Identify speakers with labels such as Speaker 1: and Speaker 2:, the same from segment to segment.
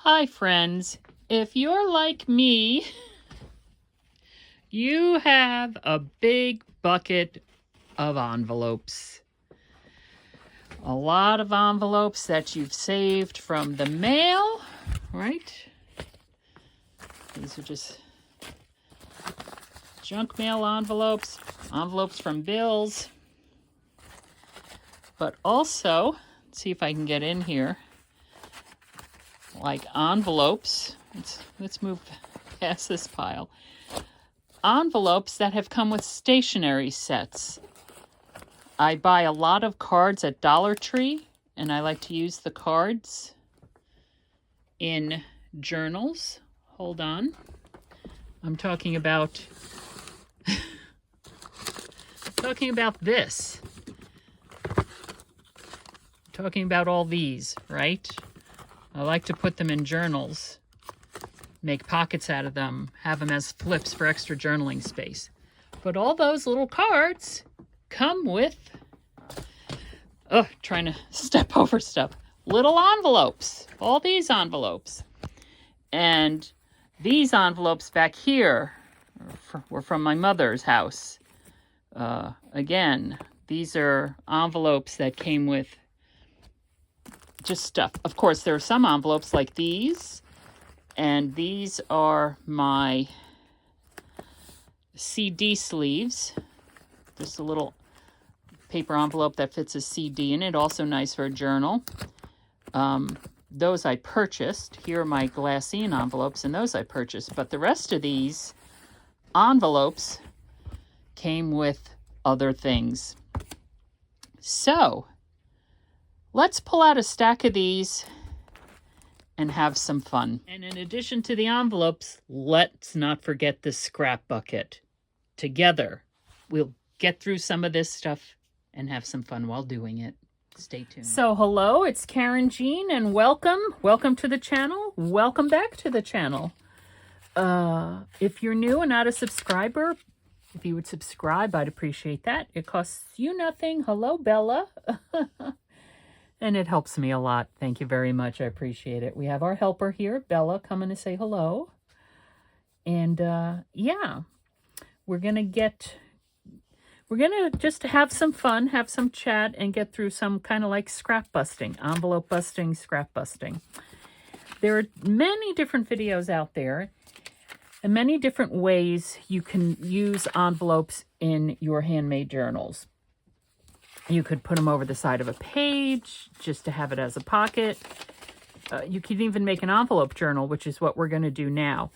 Speaker 1: Hi friends, if you're like me, you have a big bucket of envelopes. A lot of envelopes that you've saved from the mail, right? These are just junk mail envelopes, envelopes from bills, but also, let's see if I can get in here, like envelopes. Let's move past this pile. Envelopes that have come with stationery sets. I buy a lot of cards at Dollar Tree, and I like to use the cards in journals. Hold on. I'm talking about this. I'm talking about all these, right? I like to put them in journals, make pockets out of them, have them as flips for extra journaling space. But all those little cards come with, trying to step over stuff, little envelopes, all these envelopes. And these envelopes back here were from my mother's house. Again, these are envelopes that came with just stuff. Of course, there are some envelopes like these, and these are my CD sleeves. Just a little paper envelope that fits a CD in it, also nice for a journal. Those I purchased. Here are my glassine envelopes, and those I purchased. But the rest of these envelopes came with other things. So, let's pull out a stack of these and have some fun. And in addition to the envelopes, let's not forget the scrap bucket. Together, we'll get through some of this stuff and have some fun while doing it. Stay tuned. So hello, it's Karynjean, and welcome to the channel. Welcome back to the channel. If you're new and not a subscriber, if you would subscribe, I'd appreciate that. It costs you nothing. Hello, Bella. And it helps me a lot. Thank you very much. I appreciate it. We have our helper here, Bella, coming to say hello. And yeah, we're going to just have some fun, have some chat, and get through some kind of like scrap busting, envelope busting, scrap busting. There are many different videos out there and many different ways you can use envelopes in your handmade journals. You could put them over the side of a page just to have it as a pocket. You can even make an envelope journal, which is what we're going to do now.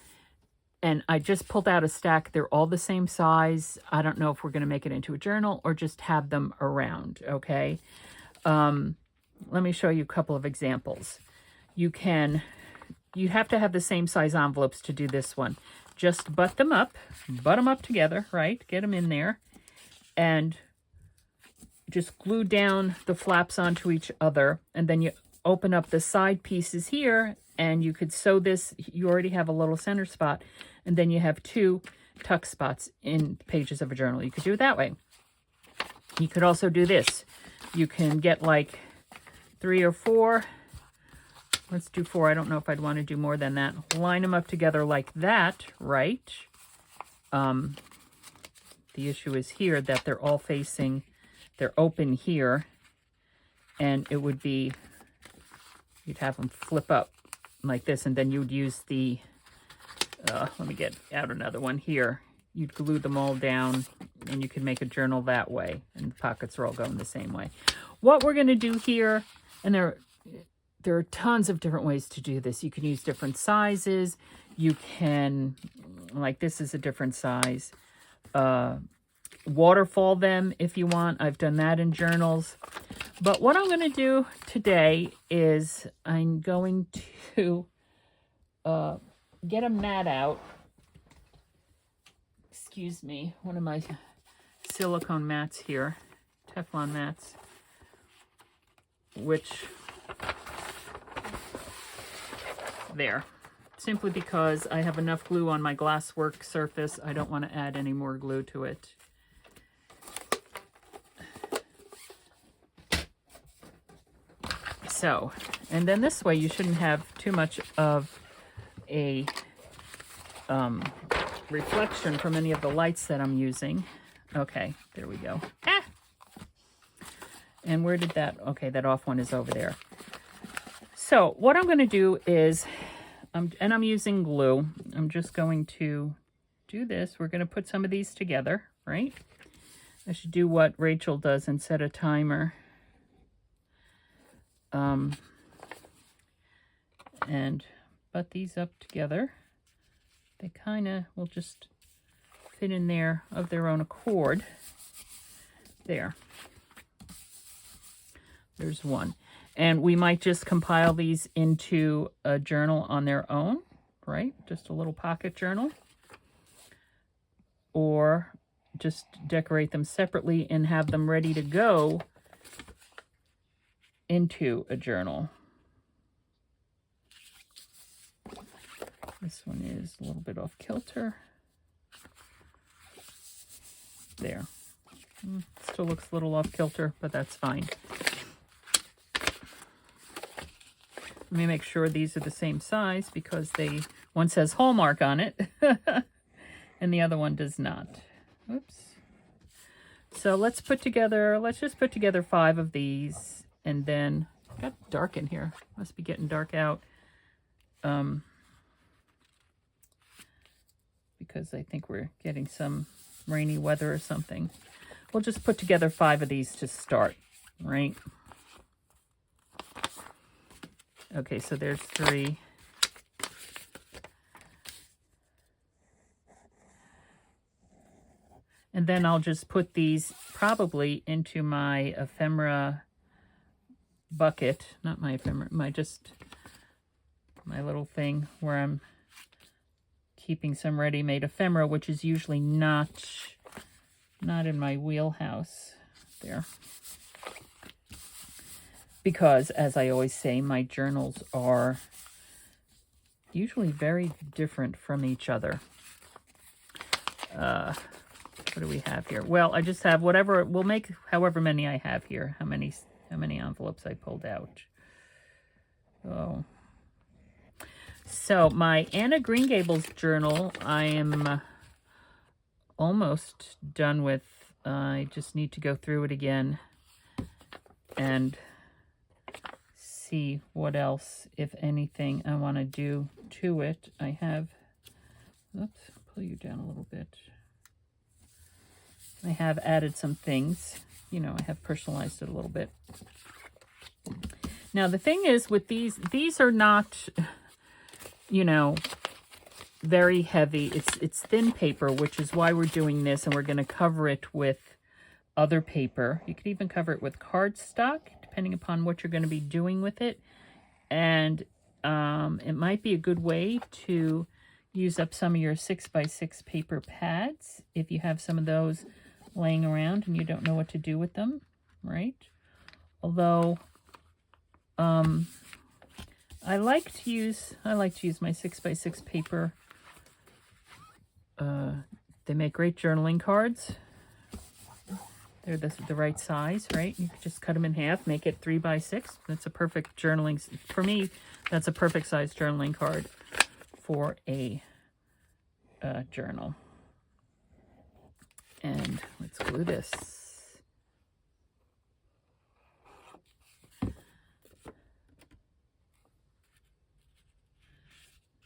Speaker 1: And I just pulled out a stack. They're all the same size. I don't know if we're going to make it into a journal or just have them around, okay? Let me show you a couple of examples. You have to have the same size envelopes to do this one. Just butt them up together, right? Get them in there. And just glue down the flaps onto each other, and then you open up the side pieces here, and you could sew this. You already have a little center spot, and then you have two tuck spots in pages of a journal. You could do it that way. You could also do this. You can get like 3 or 4. Let's do 4. I don't know if I'd want to do more than that. Line them up together like that, right? The issue is here that they're all facing. They're open here, and it would be, you'd have them flip up like this, and then you'd use the, let me get out another one here. You'd glue them all down, and you could make a journal that way, and the pockets are all going the same way. What we're going to do here, and there are tons of different ways to do this. You can use different sizes. You can, like this is a different size. Waterfall them if you want. I've done that in journals. But what I'm going to do today is I'm going to get a mat out. Excuse me, one of my silicone mats here, Teflon mats, which, there. Simply because I have enough glue on my glasswork surface, I don't want to add any more glue to it. So, and then this way you shouldn't have too much of a reflection from any of the lights that I'm using. Okay, there we go. Ah! And where did that, okay, that off one is over there. So what I'm going to do is, and I'm using glue, I'm just going to do this. We're going to put some of these together, right? I should do what Rachel does and set a timer. And butt these up together. They kind of will just fit in there of their own accord. There. There's one. And we might just compile these into a journal on their own, right? Just a little pocket journal. Or just decorate them separately and have them ready to go into a journal. This one is a little bit off kilter. There. Still looks a little off kilter, but that's fine. Let me make sure these are the same size because one says Hallmark on it and the other one does not. Oops. So let's just put together 5 of these, and then it got dark in here. Must be getting dark out. Because I think we're getting some rainy weather or something. We'll just put together 5 of these to start, right? Okay, so there's 3. And then I'll just put these probably into my ephemera bucket. Not my ephemera, my little thing where I'm keeping some ready-made ephemera, which is usually not in my wheelhouse there. Because, as I always say, my journals are usually very different from each other. What do we have here? Well, I just have whatever, we'll make however many I have here. How many envelopes I pulled out. Oh. So my Anna Green Gables journal, I am almost done with. I just need to go through it again and see what else, if anything, I want to do to it. I have, oops, pull you down a little bit. I have added some things. You know, I have personalized it a little bit. Now, the thing is with these are not, you know, very heavy. It's thin paper, which is why we're doing this, and we're going to cover it with other paper. You could even cover it with cardstock, depending upon what you're going to be doing with it. And it might be a good way to use up some of your 6x6 paper pads if you have some of those laying around and you don't know what to do with them, right? Although I like to use my 6x6 paper. They make great journaling cards. They're the right size, right? You can just cut them in half, make it 3x6. That's a perfect journaling, for me, that's a perfect size journaling card for a journal. And let's glue this.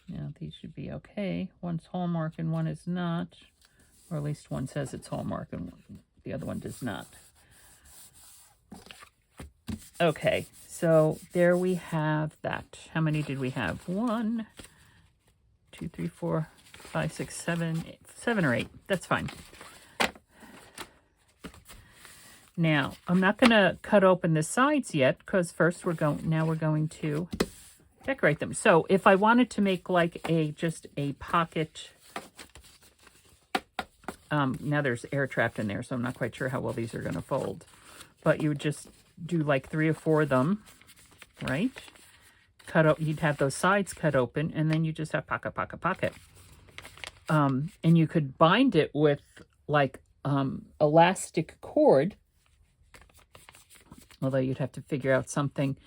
Speaker 1: Now these should be okay. One's Hallmark and one is not. Or at least one says it's Hallmark and the other one does not. Okay, so there we have that. How many did we have? 1, 2, 3, 4, 5, 6, 7, 8, 7 or 8. That's fine. Now, I'm not going to cut open the sides yet because first we're going to decorate them. So if I wanted to make like just a pocket, now there's air trapped in there, so I'm not quite sure how well these are going to fold. But you would just do like 3 or 4 of them, right? You'd have those sides cut open, and then you just have pocket, pocket, pocket. And you could bind it with like elastic cord, although you'd have to figure out something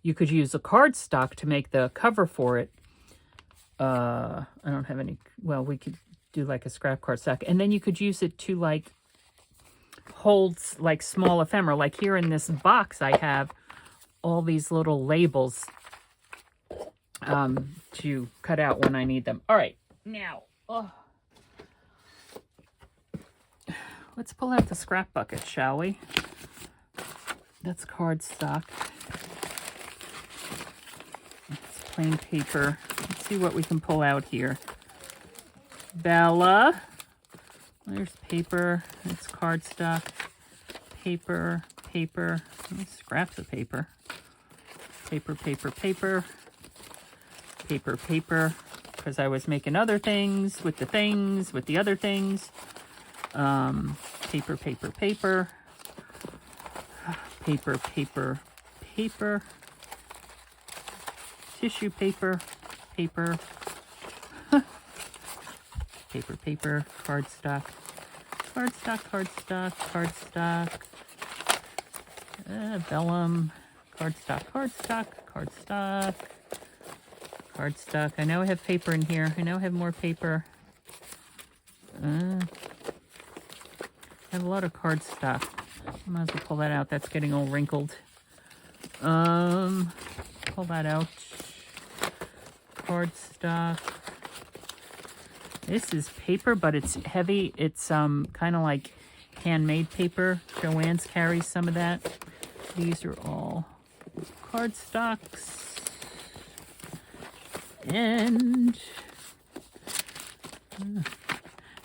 Speaker 1: You could use a cardstock to make the cover for it. I don't have any, well, we could do like a scrap cardstock. And then you could use it to like hold like small ephemera. Like here in this box, I have all these little labels to cut out when I need them. All right, now, let's pull out the scrap bucket, shall we? That's cardstock. It's plain paper. Let's see what we can pull out here. Bella. There's paper. It's cardstock. Paper, paper. Scraps of paper. Paper, paper, paper. Paper, paper. Because I was making other things with the other things. Paper, paper, paper. Paper, paper, paper. Tissue paper, paper. Paper, paper, cardstock. Cardstock, cardstock, cardstock. Vellum. Cardstock, cardstock, cardstock. Cardstock. I know I have paper in here. I know I have more paper. I have a lot of cardstock. I might as well pull that out. That's getting all wrinkled. Pull that out. Cardstock. This is paper, but it's heavy. It's kind of like handmade paper. Joann's carries some of that. These are all cardstocks. And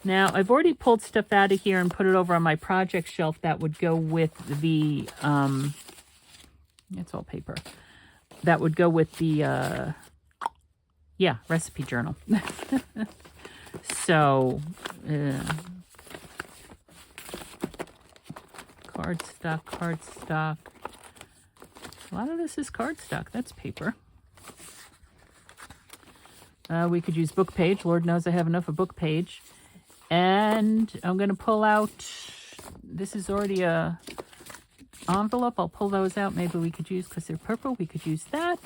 Speaker 1: now I've already pulled stuff out of here and put it over on my project shelf that would go with the, it's all paper. That would go with the, yeah, recipe journal. So, cardstock, cardstock. A lot of this is cardstock. That's paper. We could use book page. Lord knows I have enough of book page. And I'm going to pull out, this is already a envelope. I'll pull those out. Maybe we could use, because they're purple, we could use that.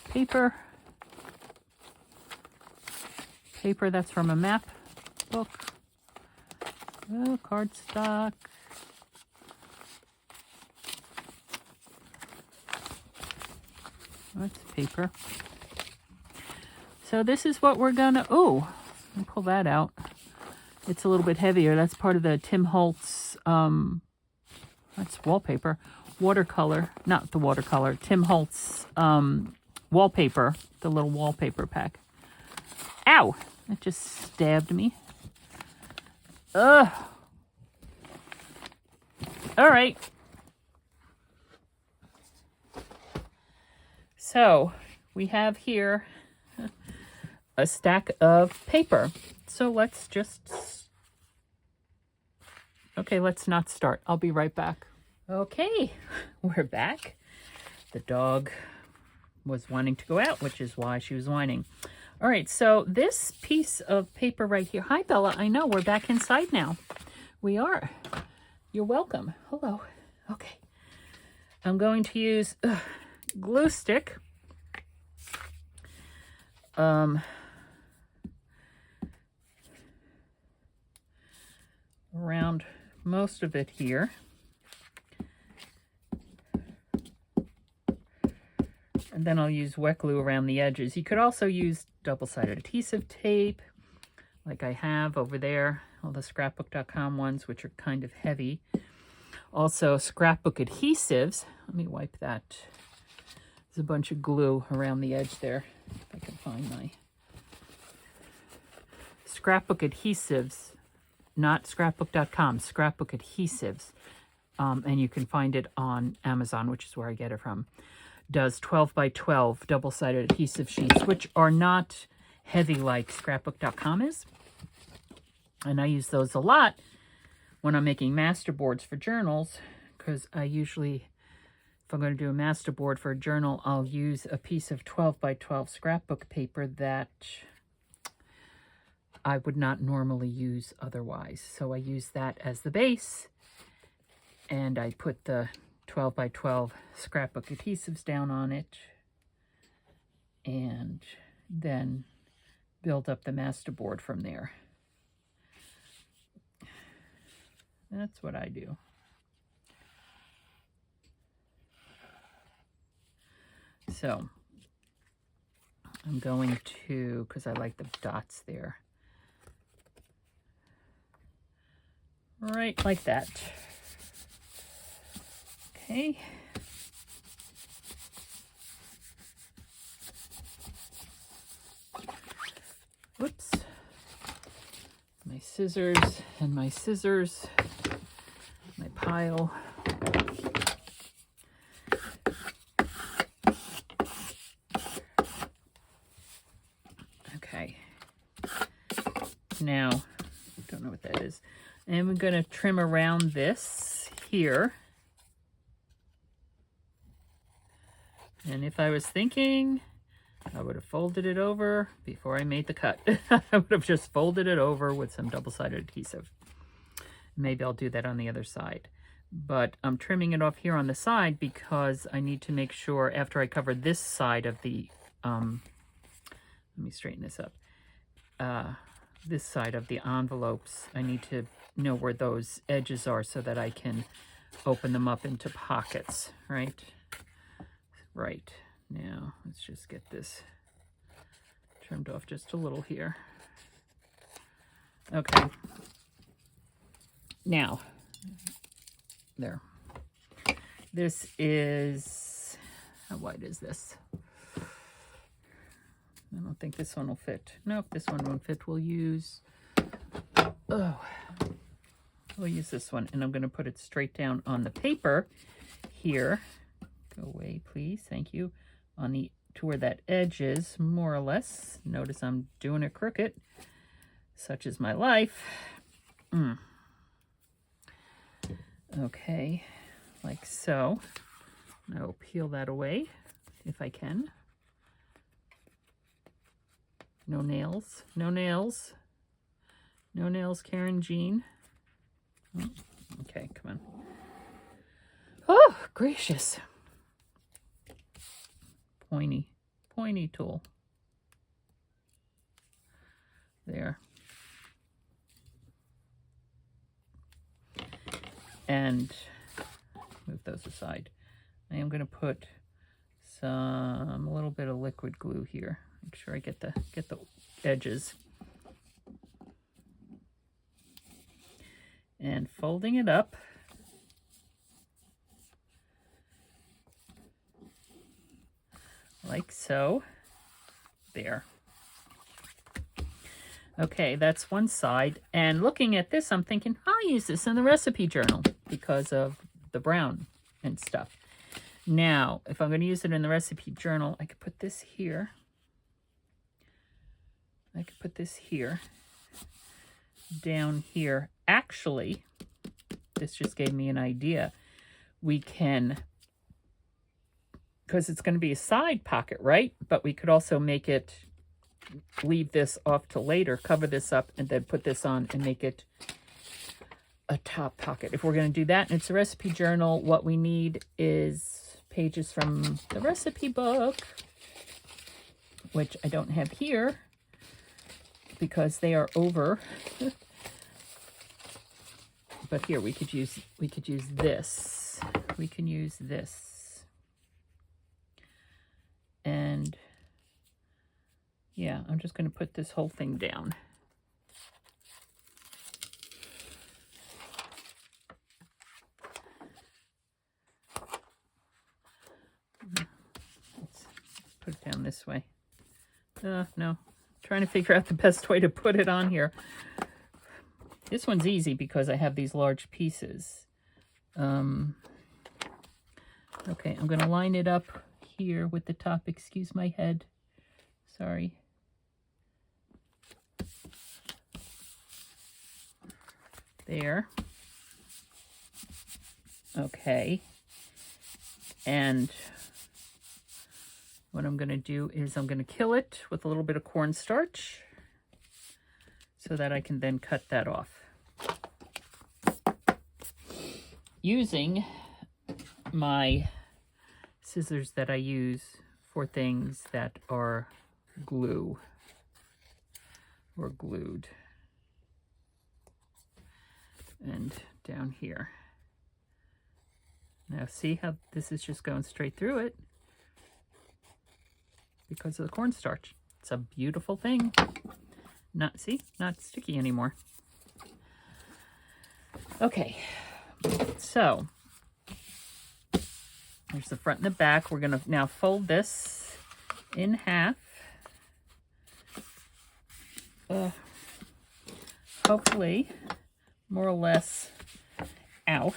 Speaker 1: Paper. Paper, that's from a map book. Oh, cardstock. That's paper. So this is what we're gonna, oh, let me pull that out. It's a little bit heavier. That's part of the Tim Holtz, that's wallpaper. Watercolor, not the watercolor, Tim Holtz wallpaper, the little wallpaper pack. Ow! That just stabbed me. Ugh. All right. So we have here a stack of paper. So let's just, okay, let's not start. I'll be right back. Okay, we're back. The dog was wanting to go out, which is why she was whining. All right, so this piece of paper right here. Hi, Bella. I know, we're back inside now. We are. You're welcome. Hello. Okay. I'm going to use glue stick. Around most of it here. And then I'll use wet glue around the edges. You could also use double-sided adhesive tape, like I have over there. All the scrapbook.com ones, which are kind of heavy. Also, scrapbook adhesives. Let me wipe that. There's a bunch of glue around the edge there. If I can find my scrapbook adhesives, not scrapbook.com, scrapbook adhesives. And you can find it on Amazon, which is where I get it from. Does 12 by 12 double-sided adhesive sheets, which are not heavy like scrapbook.com is. And I use those a lot when I'm making master boards for journals, because I usually, if I'm going to do a master board for a journal, I'll use a piece of 12 by 12 scrapbook paper that I would not normally use otherwise. So I use that as the base, and I put the 12 by 12 scrapbook adhesives down on it, and then build up the masterboard from there. That's what I do. So I'm going to, because I like the dots there, right like that. Okay. Whoops. My scissors and my scissors, my pile. Okay. Now, don't know what that is. And we're going to trim around this here. And if I was thinking, I would have folded it over before I made the cut. I would have just folded it over with some double-sided adhesive. Maybe I'll do that on the other side. But I'm trimming it off here on the side because I need to make sure after I cover this side of the, let me straighten this up. This side of the envelopes, I need to know where those edges are so that I can open them up into pockets, right? Right. Now, let's just get this trimmed off just a little here. Okay. Now, there. This is, how wide is this? I don't think this one will fit. Nope, this one won't fit. We'll use this one, and I'm going to put it straight down on the paper here. Go away, please. Thank you. On the, to where that edge is, more or less. Notice I'm doing it crooked. Such is my life. Okay, like so. I will peel that away if I can. No nails, no nails. No nails, Karynjean. Oh, okay, come on. Oh, gracious. Pointy tool. There. And move those aside. I am going to put a little bit of liquid glue here. Make sure I get the edges. And folding it up. Like so. There. Okay, that's one side. And looking at this, I'm thinking, I'll use this in the recipe journal because of the brown and stuff. Now, if I'm going to use it in the recipe journal, I could put this here. I could put this here. Down here. Actually, this just gave me an idea. We can, because it's going to be a side pocket, right? But we could also make it, leave this off till later, cover this up, and then put this on and make it a top pocket. If we're going to do that, and it's a recipe journal, what we need is pages from the recipe book, which I don't have here because they are over. But here we could use this. We can use this. And yeah, I'm just going to put this whole thing down. Let's put it down this way. No, trying to figure out the best way to put it on here. This one's easy because I have these large pieces. Okay, I'm going to line it up here with the top. Excuse my head. Sorry. There. Okay. And what I'm going to do is I'm going to kill it with a little bit of cornstarch. so that I can then cut that off. Using my scissors that I use for things that are glue or glued. And down here. Now see how this is just going straight through it because of the cornstarch. It's a beautiful thing. Not sticky anymore. Okay, so there's the front and the back. We're gonna now fold this in half. Hopefully, more or less, ow,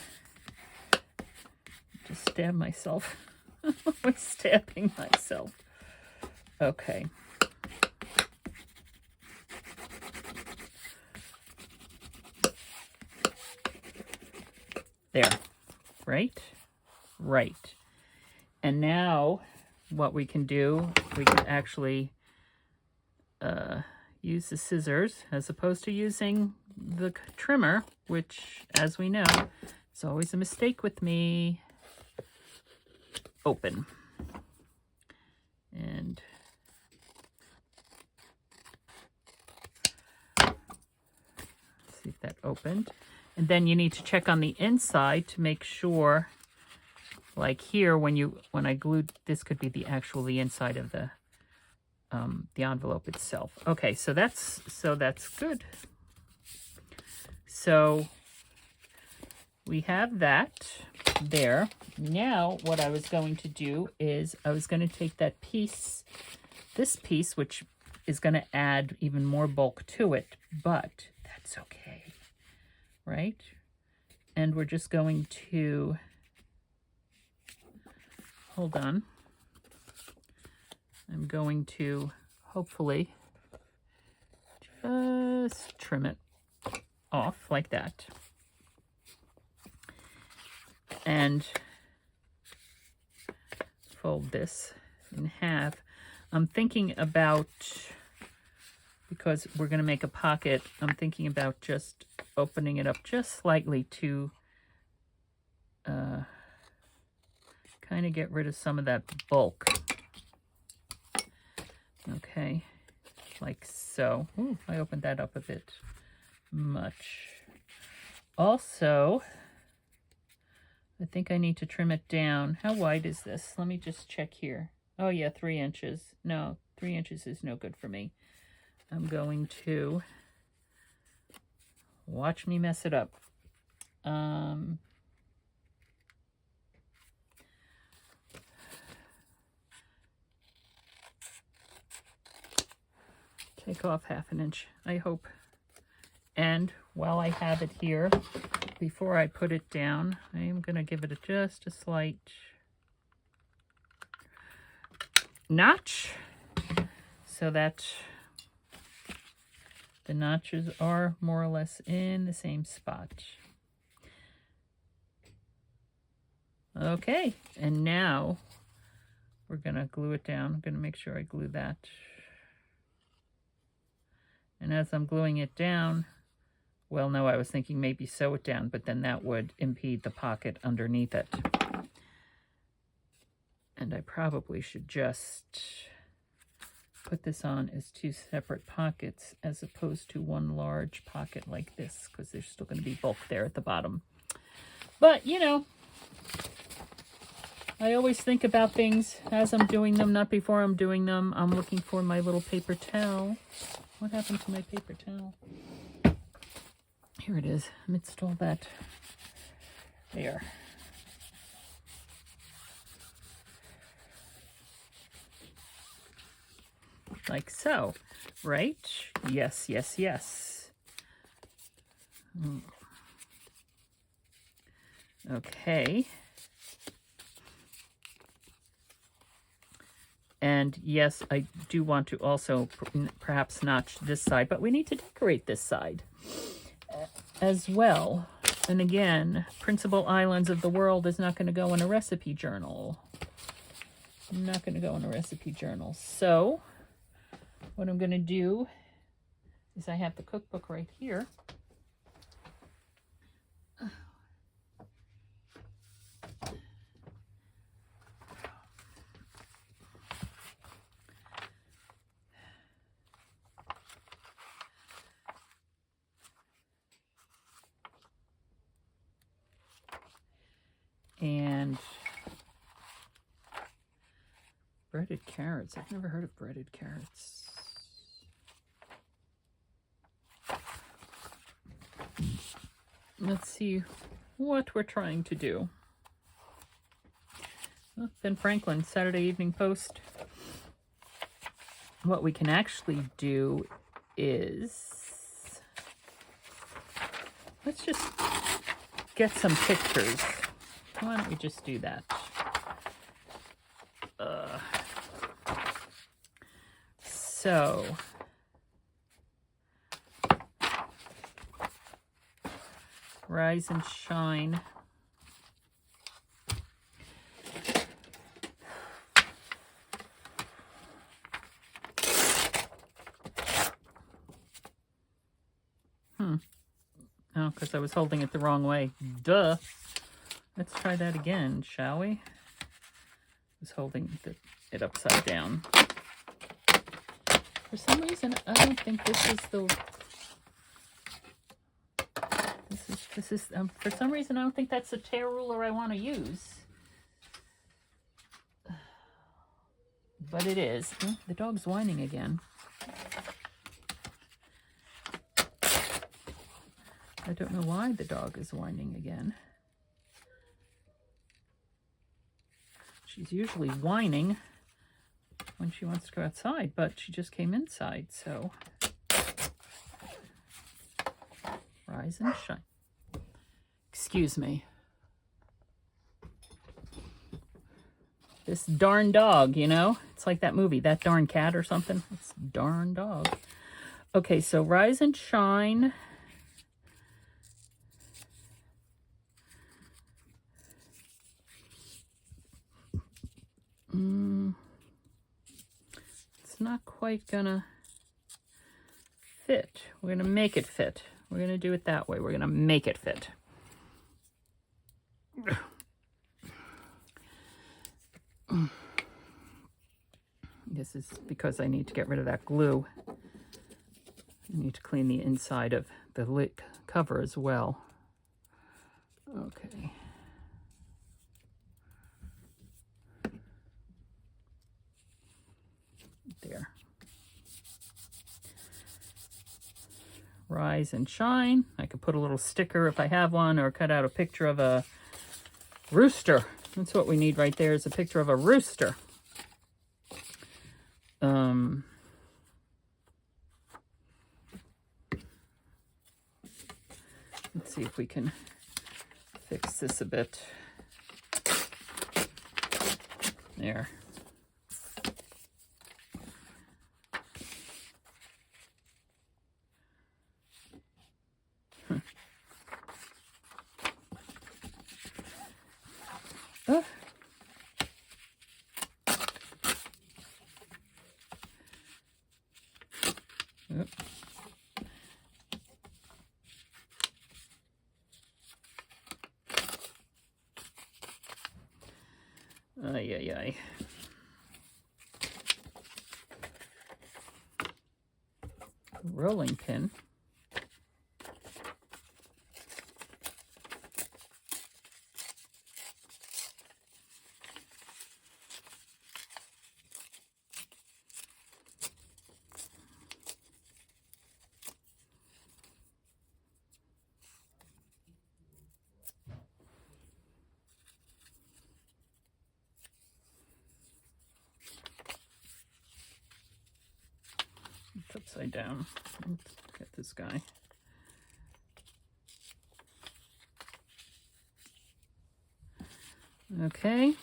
Speaker 1: just stab myself. I'm always stabbing myself. Okay. There, right? Right. And now what we can do, we can actually use the scissors as opposed to using the trimmer, which, as we know, is always a mistake with me. Open. And see if that opened. And then you need to check on the inside to make sure, like here, when I glued, this could be the inside of the envelope itself. Okay, so that's good. So we have that there. Now what I was going to do is I was going to take that piece, this piece, which is going to add even more bulk to it, but that's okay, right? And we're just going to, hold on, I'm going to hopefully just trim it off like that. And fold this in half. I'm thinking about, because we're going to make a pocket, I'm thinking about just opening it up just slightly to kind of get rid of some of that bulk. Okay, like so. Ooh, I opened that up a bit much. Also, I think I need to trim it down. How wide is this? Let me just check here. Oh yeah, 3 inches. No, 3 inches is no good for me. I'm going to watch me mess it up. Take off 1/2 inch, I hope. And while I have it here, before I put it down, I am going to give it just a slight notch so that the notches are more or less in the same spot. Okay, and now we're going to glue it down. I'm going to make sure I glue that. And as I'm gluing it down, well, no, I was thinking maybe sew it down, but then that would impede the pocket underneath it. And I probably should just put this on as 2 separate pockets as opposed to one large pocket like this, because there's still going to be bulk there at the bottom. But, you know, I always think about things as I'm doing them, not before I'm doing them. I'm looking for my little paper towel. What happened to my paper towel? Here it is, amidst all that. There. Like so, right? Yes, yes, yes. Okay. And yes, I do want to also perhaps notch this side, but we need to decorate this side as well. And again, Principal Islands of the World is not going to go in a recipe journal. Not going to go in a recipe journal. So what I'm going to do is I have the cookbook right here. And breaded carrots. I've never heard of breaded carrots. Let's see what we're trying to do. Well, Ben Franklin, Saturday Evening Post. What we can actually do is, let's just get some pictures. Why don't we just do that? So, Rise and Shine. Oh, because I was holding it the wrong way. Duh. Let's try that again, shall we? I was holding it upside down. For some reason, I don't think this is the... for some reason, I don't think that's the tear ruler I want to use. But it is. Oh, the dog's whining again. I don't know why the dog is whining again. She's usually whining when she wants to go outside, but she just came inside, so... Rise and Shine. Excuse me. This darn dog, you know? It's like that movie, That Darn Cat or something. It's darn dog. Okay, so Rise and Shine. It's not quite gonna fit. We're gonna make it fit. We're gonna do it that way. We're gonna make it fit. This is because I need to get rid of that glue. I need to clean the inside of the lid cover as well. Okay. There. Rise and Shine. I could put a little sticker if I have one, or cut out a picture of a rooster. That's what we need right there, is a picture of a rooster. Let's see if we can fix this a bit. There. Oh. Yep. Ay, ay, ay. Rolling pin. It's upside down. Let's get this guy. Okay.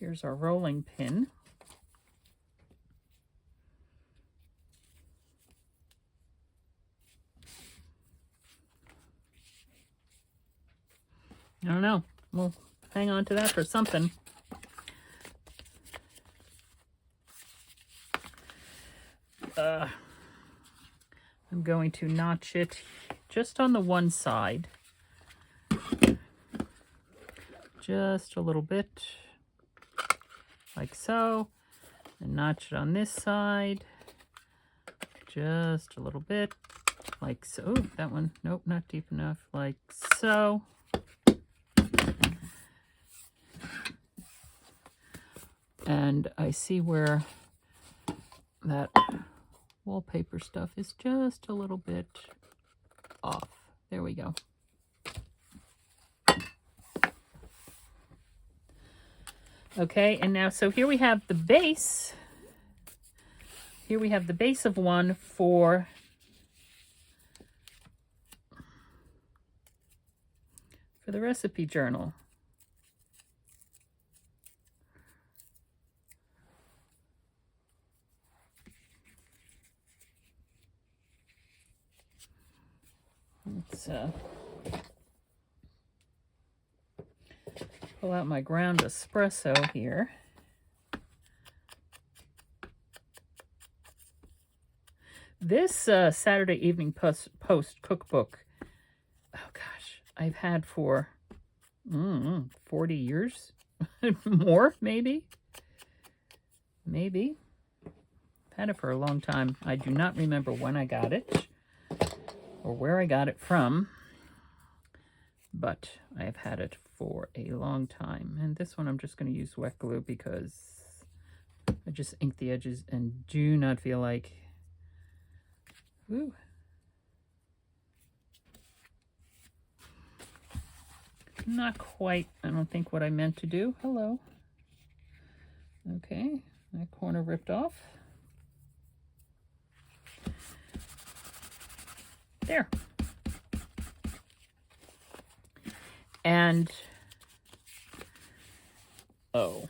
Speaker 1: Here's our rolling pin. I don't know. We'll hang on to that for something. I'm going to notch it just on the one side. Just a little bit, like so. And notch it on this side. Just a little bit, like so. Ooh, that one, nope, not deep enough, like so. And I see where that wallpaper stuff is just a little bit off. There we go. Okay, and now, so here we have the base. Here we have the base of one for the recipe journal. Let's pull out my ground espresso here. This Saturday Evening Post cookbook, oh gosh, I've had for 40 years, more maybe. I've had it for a long time. I do not remember when I got it or where I got it from, but I've had it for a long time. And this one I'm just going to use wet glue because I just inked the edges and do not feel like, ooh. Not quite, I don't think, what I meant to do. Hello. Okay, that corner ripped off. There. And, oh.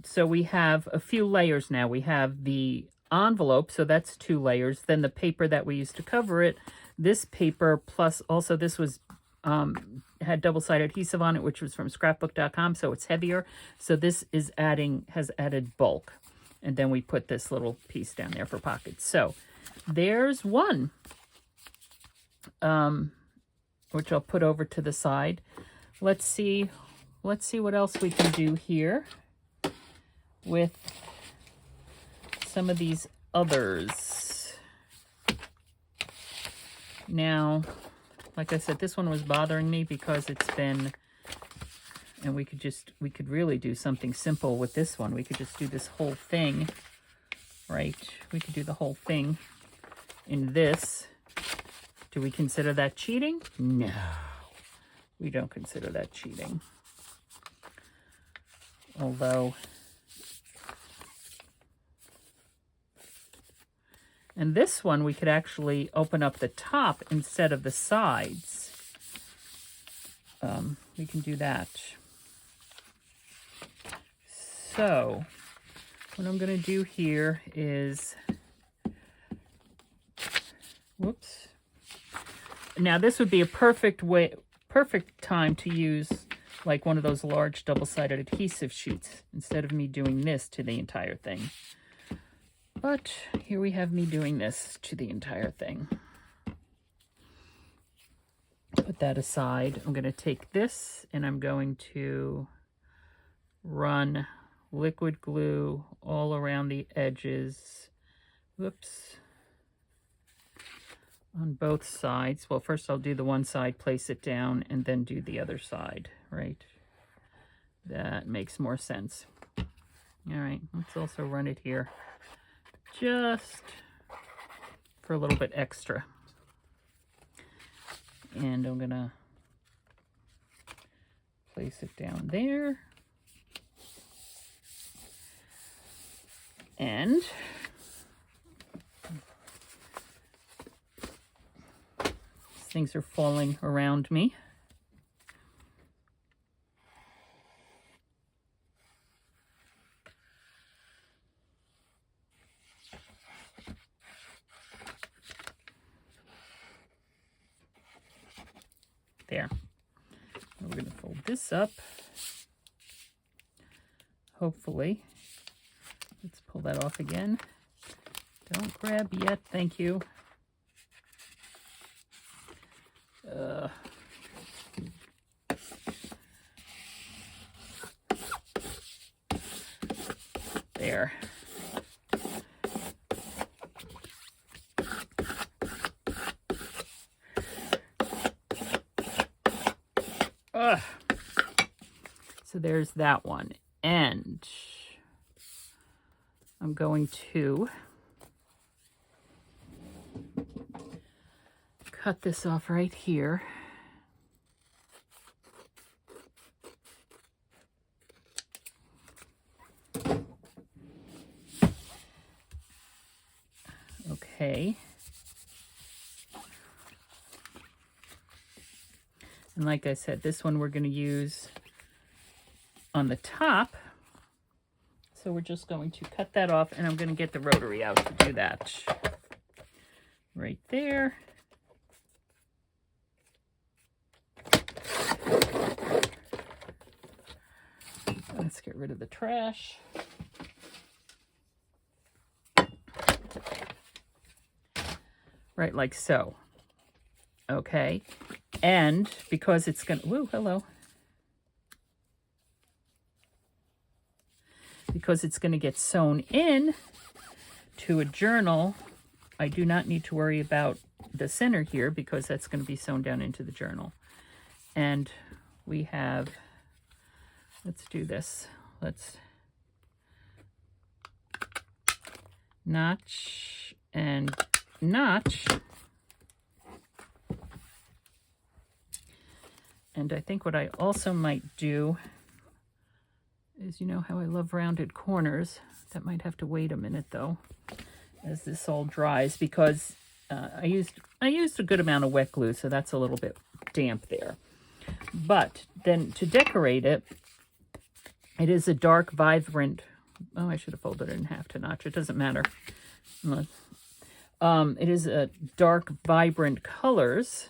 Speaker 1: So we have a few layers now. We have the envelope, so that's 2 layers. Then the paper that we used to cover it. This paper, plus also this was had double-sided adhesive on it, which was from scrapbook.com, so it's heavier. So this is has added bulk. And then we put this little piece down there for pockets. So there's one, which I'll put over to the side. Let's see what else we can do here with some of these others. Now, like I said, this one was bothering me because it's been, and we could really do something simple with this one. We could just do this whole thing, right? We could do the whole thing in this. Do we consider that cheating? No, we don't consider that cheating. Although, and this one, we could actually open up the top instead of the sides. We can do that. So, what I'm going to do here is, whoops. Now, this would be a perfect time to use like one of those large double-sided adhesive sheets instead of me doing this to the entire thing. But here we have me doing this to the entire thing. Put that aside. I'm going to take this and I'm going to run liquid glue all around the edges. Whoops. On both sides. Well, first I'll do the one side, place it down, and then do the other side, right? That makes more sense. All right, let's also run it here just for a little bit extra. And I'm gonna place it down there. And things are falling around me. this up. Hopefully. Let's pull that off again. Don't grab yet, thank you. There. So there's that one. And I'm going to cut this off right here. Okay. And like I said, this one we're going to use on the top. So we're just going to cut that off, and I'm going to get the rotary out to do that. Right there. Let's get rid of the trash. Right, like so. Okay. And because it's going to, woo, hello. Because it's going to get sewn in to a journal, I do not need to worry about the center here because that's going to be sewn down into the journal. And we have, let's do this. Let's notch and notch. And I think what I also might do is, you know how I love rounded corners. That might have to wait a minute though, as this all dries, because I used a good amount of wet glue, so that's a little bit damp there. But then to decorate it, it is a dark, vibrant. Oh, I should have folded it in half to notch. It doesn't matter. It is a dark, vibrant colors,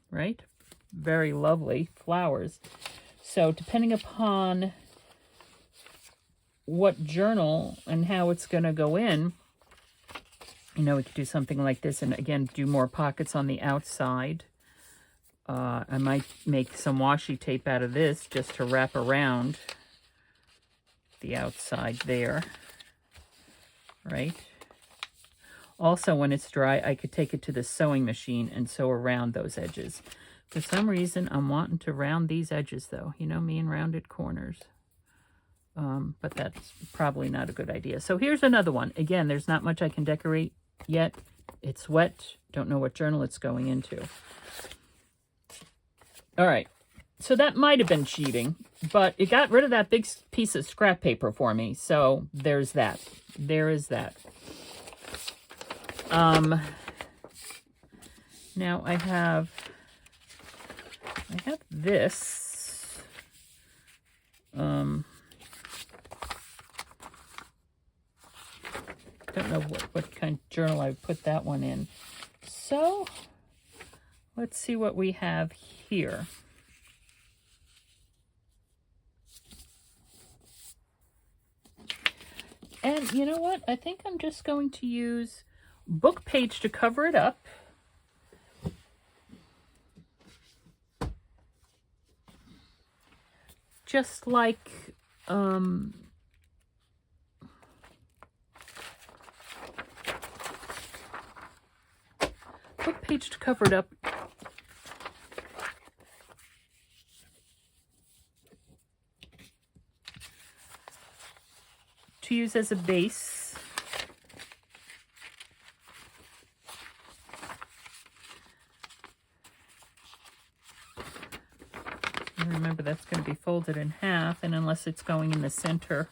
Speaker 1: right? Very lovely flowers. So depending upon what journal and how it's going to go in, you know, we could do something like this, and again, do more pockets on the outside. I might make some washi tape out of this just to wrap around the outside there, right? Also, when it's dry, I could take it to the sewing machine and sew around those edges. For some reason, I'm wanting to round these edges, though. You know me and rounded corners. But that's probably not a good idea. So here's another one. Again, there's not much I can decorate yet. It's wet. Don't know what journal it's going into. All right. So that might have been cheating, but it got rid of that big piece of scrap paper for me. So there's that. There is that. Now I have this. Don't know what kind of journal I would put that one in. So let's see what we have here. And you know what? I think I'm just going to use book page to cover it up. Just like book page to cover it up. To use as a base. And remember, that's going to be folded in half, and unless it's going in the center.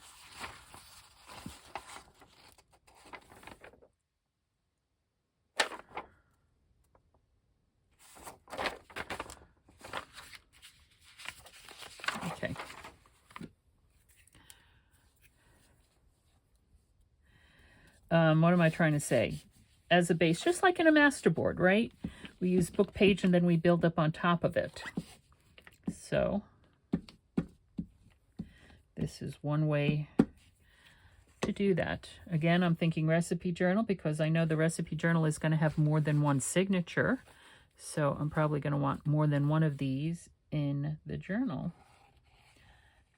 Speaker 1: Okay. What am I trying to say? As a base, just like in a masterboard, right? We use book page and then we build up on top of it. So this is one way to do that. Again, I'm thinking recipe journal because I know the recipe journal is going to have more than one signature. So I'm probably going to want more than one of these in the journal.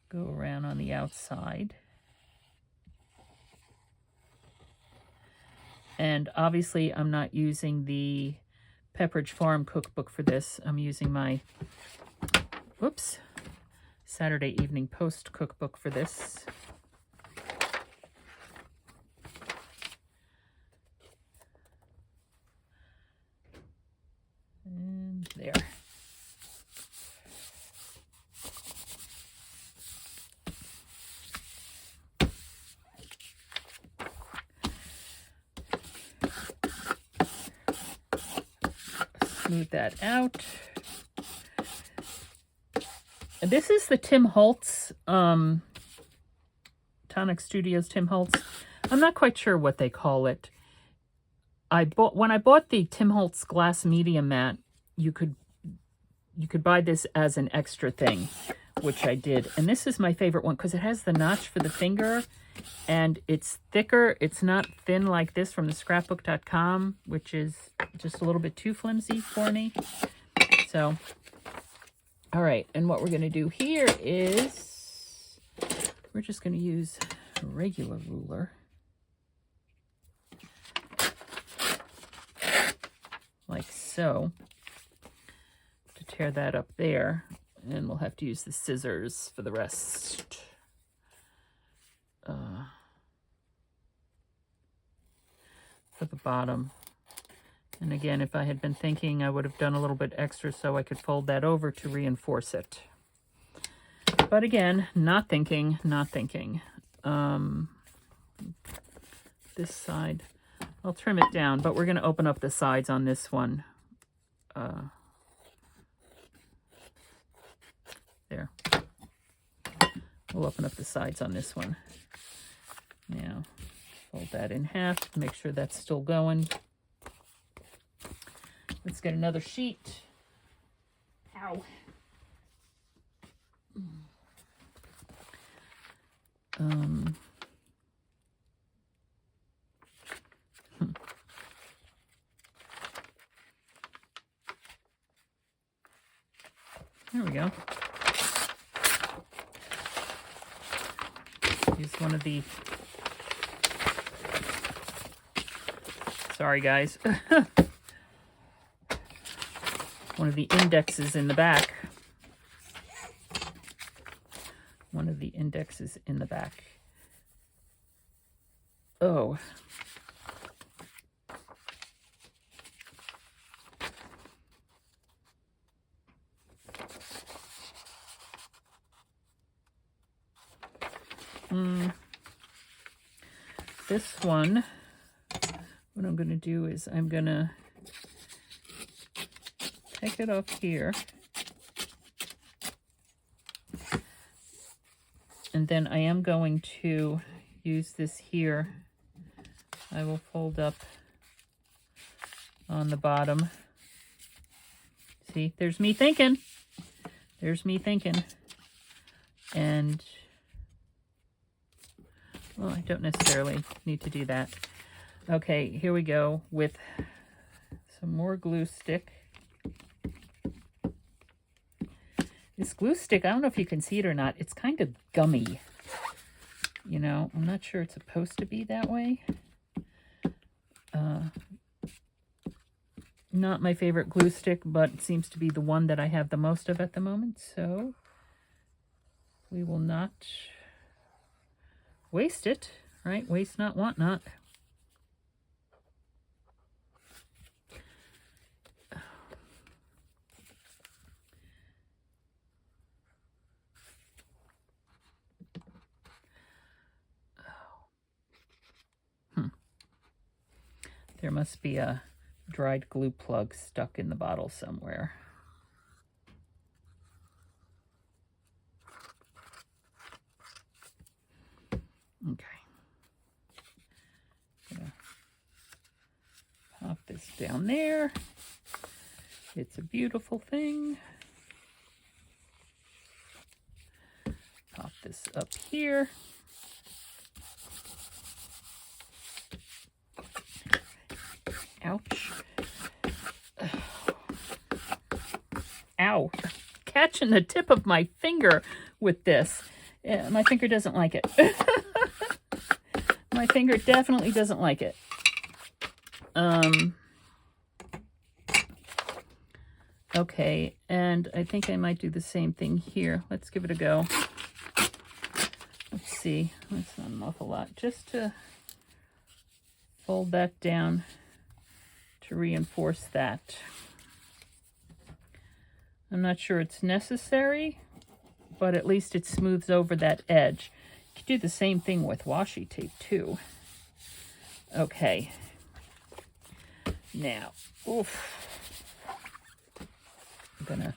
Speaker 1: Go around on the outside. And obviously I'm not using the Pepperidge Farm cookbook for this. I'm using my, whoops, Saturday Evening Post cookbook for this. And there. Smooth that out. And this is the Tim Holtz, Tonic Studios Tim Holtz. I'm not quite sure what they call it. When I bought the Tim Holtz glass media mat, you could buy this as an extra thing, which I did. And this is my favorite one because it has the notch for the finger and it's thicker. It's not thin like this from the scrapbook.com, which is just a little bit too flimsy for me. So, all right. And what we're going to do here is we're just going to use a regular ruler. Like so, to tear that up there, and we'll have to use the scissors for the rest. For the bottom. And again, if I had been thinking, I would have done a little bit extra so I could fold that over to reinforce it. But again, not thinking. This side, I'll trim it down, but we're going to open up the sides on this one. There. We'll open up the sides on this one. Now, fold that in half to make sure that's still going. Let's get another sheet. Ow. There we go. Use one of the... Sorry, guys. One of the indexes in the back. One of the indexes in the back. Oh. This one, what I'm going to do is I'm going to take it off here. And then I am going to use this here. I will fold up on the bottom. See, there's me thinking. There's me thinking. And, well, I don't necessarily need to do that. Okay, here we go with some more glue stick. This glue stick, I don't know if you can see it or not. It's kind of gummy. You know, I'm not sure it's supposed to be that way. Not my favorite glue stick, but it seems to be the one that I have the most of at the moment. So we will not waste it, right? Waste not, want not. There must be a dried glue plug stuck in the bottle somewhere. Okay. Gonna pop this down there. It's a beautiful thing. up here. Ouch. Ow. Catching the tip of my finger with this. Yeah, my finger doesn't like it. My finger definitely doesn't like it. Okay, and I think I might do the same thing here. Let's give it a go. Let's see. That's not an awful lot. Just to fold that down to reinforce that. I'm not sure it's necessary, but at least it smooths over that edge. You could do the same thing with washi tape too. Okay. Now, oof. I'm gonna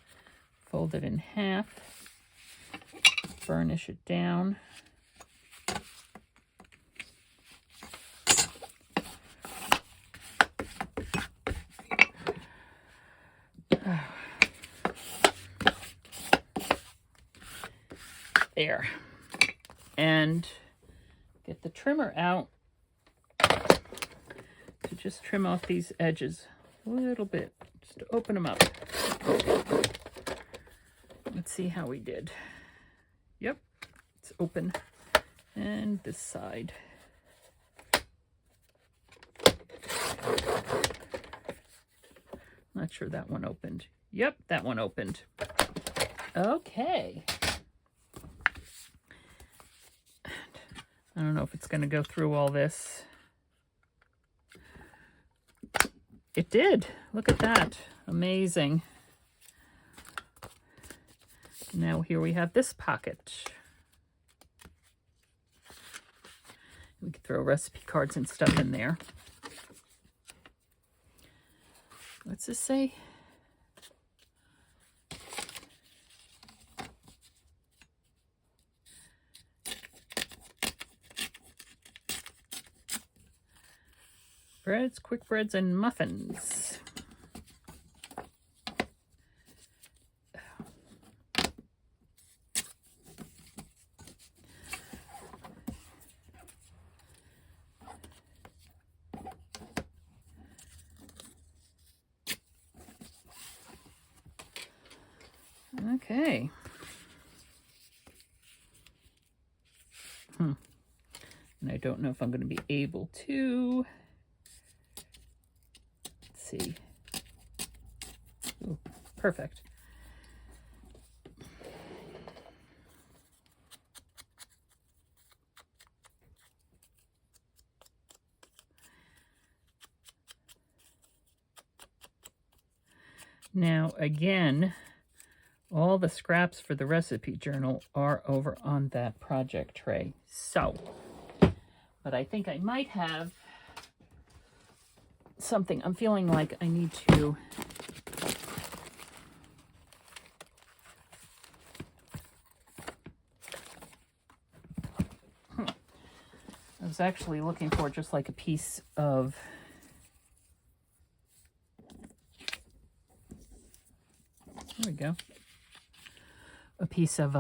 Speaker 1: fold it in half, burnish it down. There. And get the trimmer out to just trim off these edges a little bit, just to open them up. Let's see how we did. Yep, it's open. And this side. Not sure that one opened. Yep, that one opened. Okay. I don't know if it's going to go through all this. It did. Look at that. Amazing. Now here we have this pocket. We could throw recipe cards and stuff in there. What's this say? Breads, quick breads, and muffins. Okay. And I don't know if I'm going to be able to. See. Ooh, perfect. Now again, all the scraps for the recipe journal are over on that project tray. So, but I think I might have something. I'm feeling like I need to I was actually looking for just like a piece of there we go. A piece of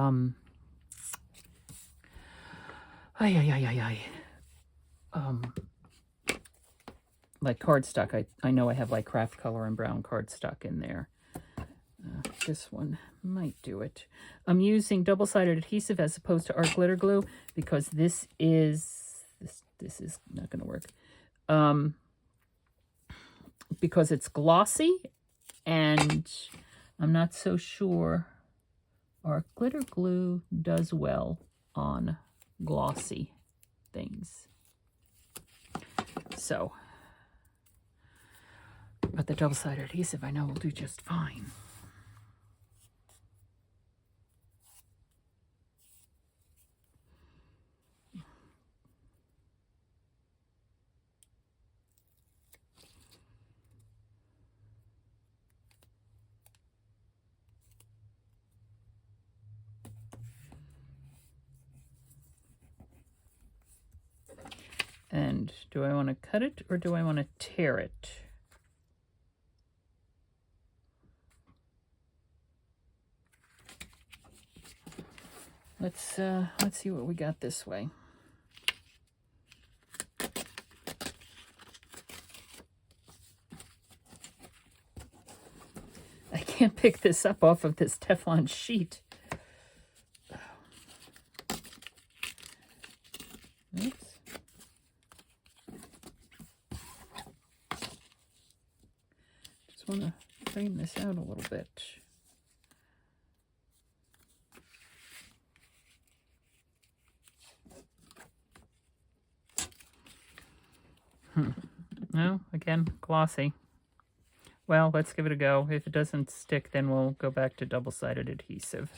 Speaker 1: like cardstock. I know I have like craft color and brown cardstock in there. This one might do it. I'm using double-sided adhesive as opposed to art glitter glue because this is not going to work. Because it's glossy and I'm not so sure art glitter glue does well on glossy things. So, but the double-sided adhesive I know will do just fine. And do I want to cut it or do I want to tear it? Let's see what we got this way. I can't pick this up off of this Teflon sheet. Oops. Just want to frame this out a little bit. No, again, glossy. Well, let's give it a go. If it doesn't stick, then we'll go back to double-sided adhesive.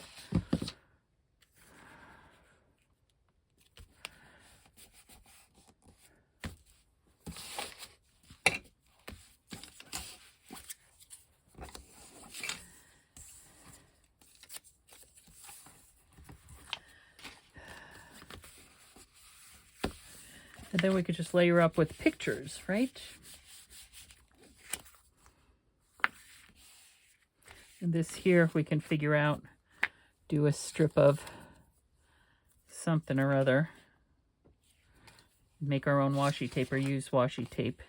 Speaker 1: And then we could just layer up with pictures, right? And this here we can figure out, do a strip of something or other. Make our own washi tape or use washi tape.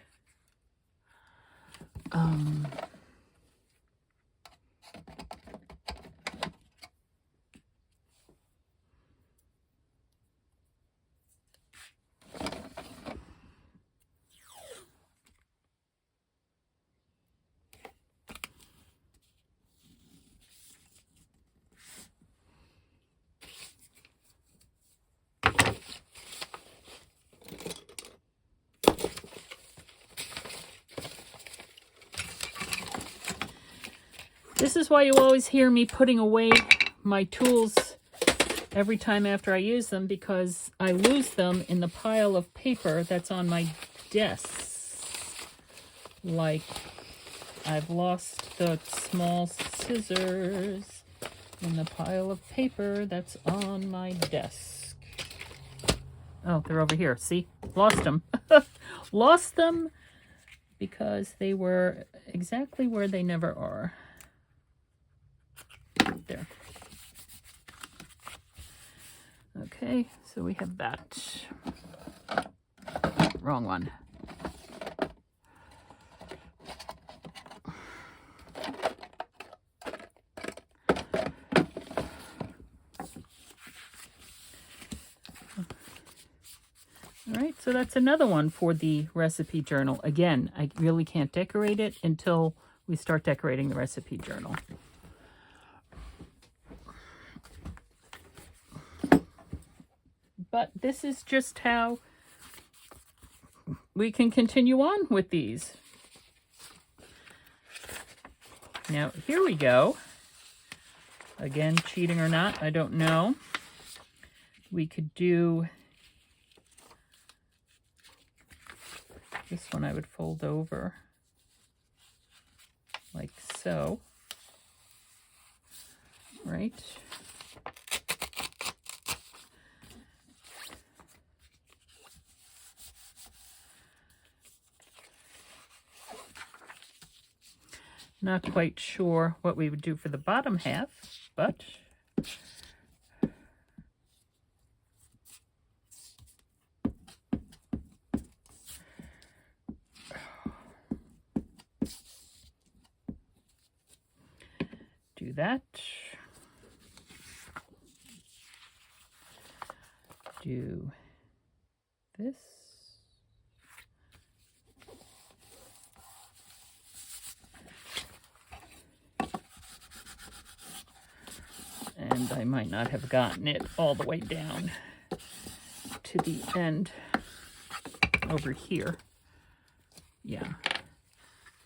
Speaker 1: This is why you always hear me putting away my tools every time after I use them, because I lose them in the pile of paper that's on my desk. Like, I've lost the small scissors in the pile of paper that's on my desk. Oh, they're over here. See? Lost them. Lost them because they were exactly where they never are. There. Okay, so we have that. Wrong one. All right, so that's another one for the recipe journal. Again, I really can't decorate it until we start decorating the recipe journal. But this is just how we can continue on with these. Now, here we go. Again, cheating or not, I don't know. We could do this one. I would fold over like so, right? Not quite sure what we would do for the bottom half, but do that. Do this. And I might not have gotten it all the way down to the end over here. Yeah,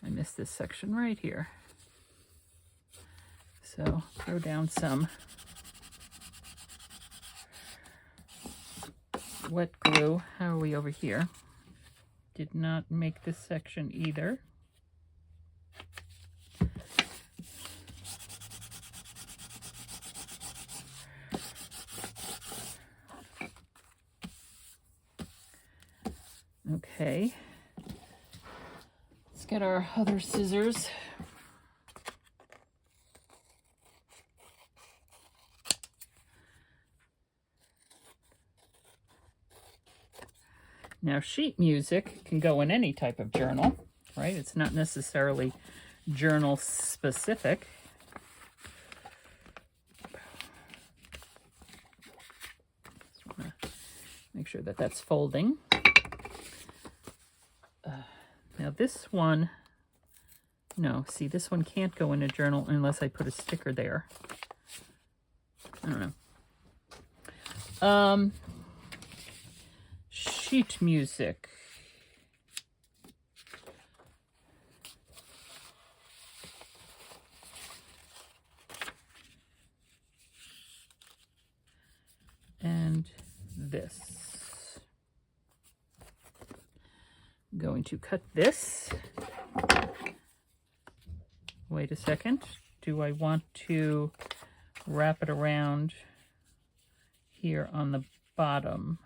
Speaker 1: I missed this section right here. So throw down some wet glue. How are we over here? Did not make this section either. Okay, let's get our other scissors. Now, sheet music can go in any type of journal, right? It's not necessarily journal specific. Just want to make sure that that's folding. Now this one, no, see, this one can't go in a journal unless I put a sticker there. I don't know. Sheet music. And this. I'm going to cut this. Wait a second. Do I want to wrap it around here on the bottom?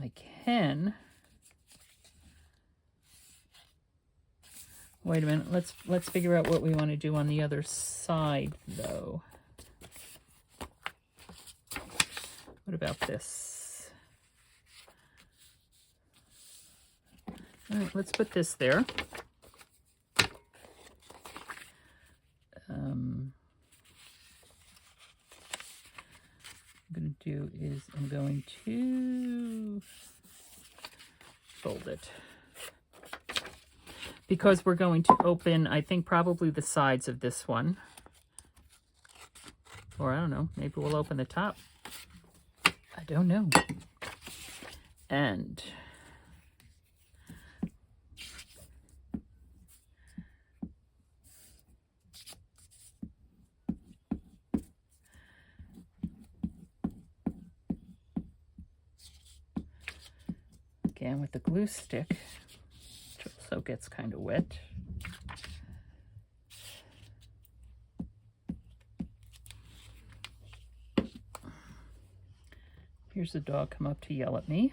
Speaker 1: I can. Wait a minute. Let's figure out what we want to do on the other side, though. What about this? All right, let's put this there. What I'm going to do is I'm going to fold it. Because we're going to open, I think, probably the sides of this one. Or I don't know, maybe we'll open the top. I don't know. And again with the glue stick, which also gets kind of wet. Here's the dog come up to yell at me.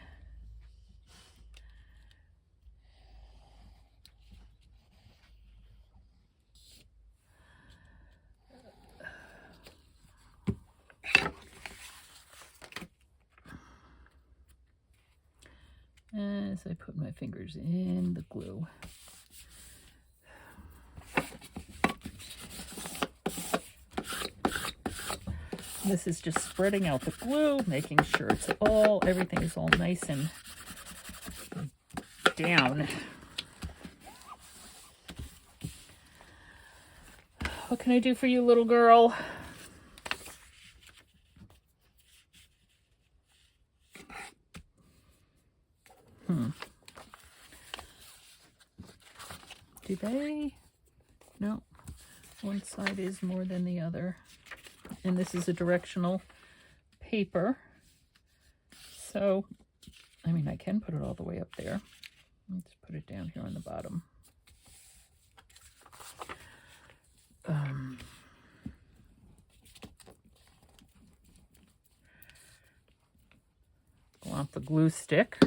Speaker 1: As I put my fingers in the glue. This is just spreading out the glue, making sure everything is all nice and down. What can I do for you, little girl? Do they? No. One side is more than the other. And this is a directional paper. So, I mean, I can put it all the way up there. Let's put it down here on the bottom. Go off the glue stick.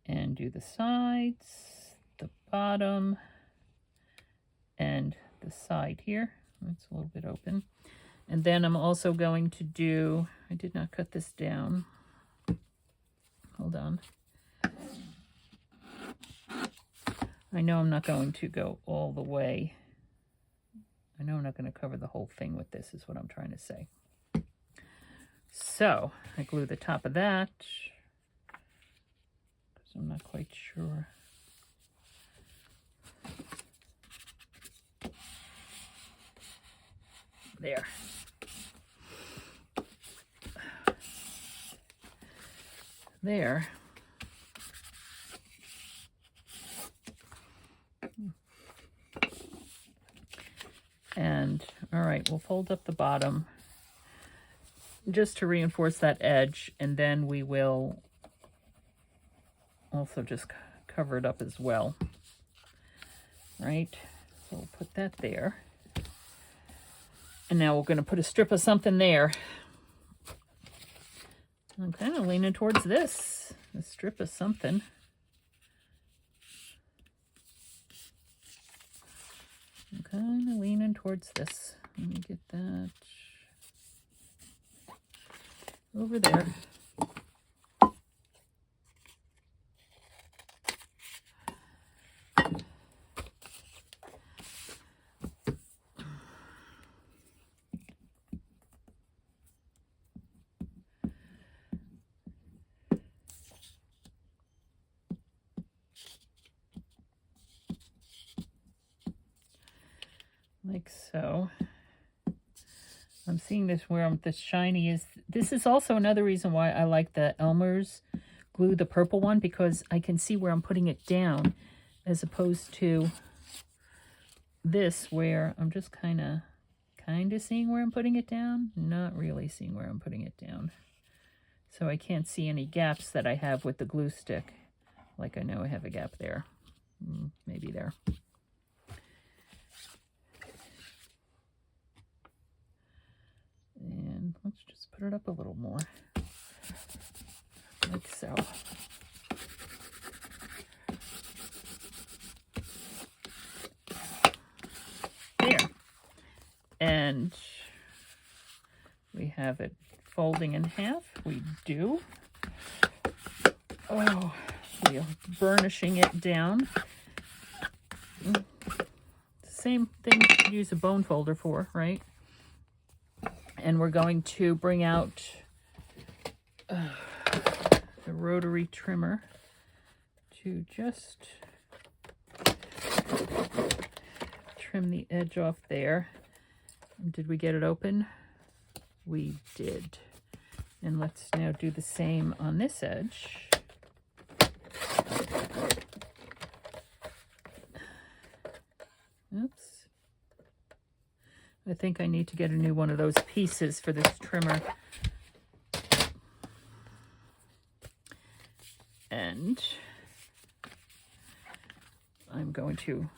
Speaker 1: And do the sides, the bottom, and the side here. It's a little bit open. And then I'm also going to do, I did not cut this down. Hold on. I know I'm not going to go all the way. I know I'm not going to cover the whole thing with this, is what I'm trying to say. So I glue the top of that, because I'm not quite sure. There. There. And, all right, we'll fold up the bottom just to reinforce that edge, and then we will also just cover it up as well. Right? So we'll put that there. And now we're going to put a strip of something there. I'm kind of leaning towards this, a strip of something. I'm kind of leaning towards this. Let me get that over there. like so. I'm seeing this where the shiny is. This is also another reason why I like the Elmer's glue, the purple one, because I can see where I'm putting it down as opposed to this where I'm just kind of seeing where I'm putting it down, not really seeing where I'm putting it down. So I can't see any gaps that I have with the glue stick. Like I know I have a gap there. Maybe there. And let's just put it up a little more. Like so. There. And we have it folding in half. We do. Oh, we are burnishing it down. Same thing you could use a bone folder for, right? And we're going to bring out the rotary trimmer to just trim the edge off there. Did we get it open? We did. And let's now do the same on this edge. Oops. I think I need to get a new one of those pieces for this trimmer. And I'm going to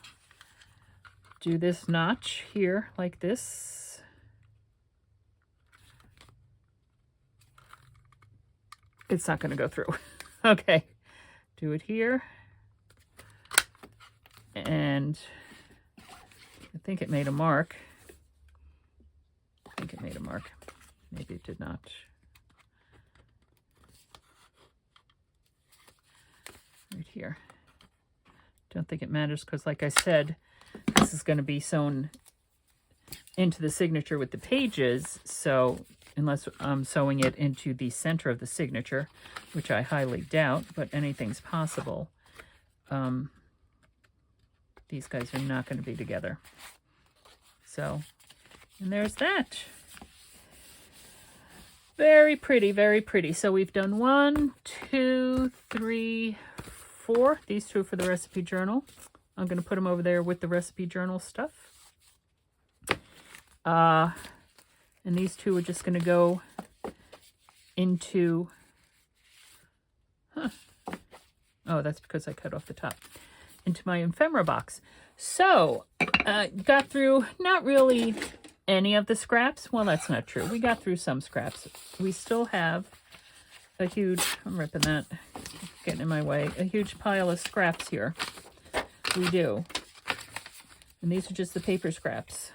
Speaker 1: do this notch here like this. It's not going to go through. Okay. Do it here. And I think it made a mark. I think it made a mark. Maybe it did not. Right here. Don't think it matters because, like I said, this is going to be sewn into the signature with the pages. So unless I'm sewing it into the center of the signature, which I highly doubt, but anything's possible, these guys are not going to be together. So, and there's that. Very pretty, very pretty. So we've done 1, 2, 3, 4. These two for the recipe journal. I'm going to put them over there with the recipe journal stuff. And these two are just going to go into... Oh, that's because I cut off the top. Into my ephemera box. So, got through not really any of the scraps. Well, that's not true. We got through some scraps. We still have a huge, I'm ripping that, getting in my way, a huge pile of scraps here. We do. And these are just the paper scraps.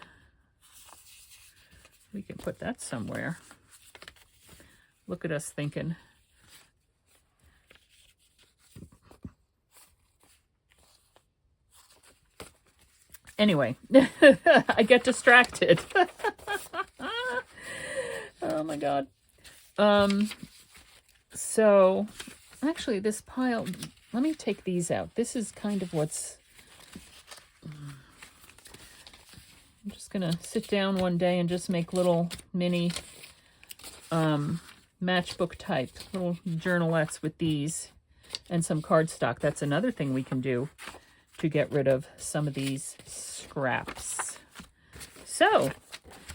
Speaker 1: We can put that somewhere. Look at us thinking. Anyway, I get distracted. Oh my God. So actually this pile, let me take these out. This is kind of what's, I'm just going to sit down one day and just make little mini matchbook type little journalettes with these and some cardstock. That's another thing we can do to get rid of some of these scraps. So,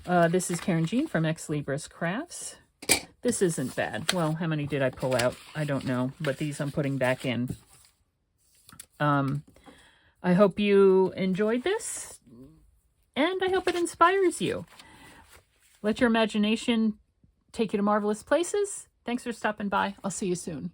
Speaker 1: this is Karynjean from Ex Libris Crafts. This isn't bad. Well, how many did I pull out? I don't know, but these I'm putting back in. I hope you enjoyed this, and I hope it inspires you. Let your imagination take you to marvelous places. Thanks for stopping by. I'll see you soon.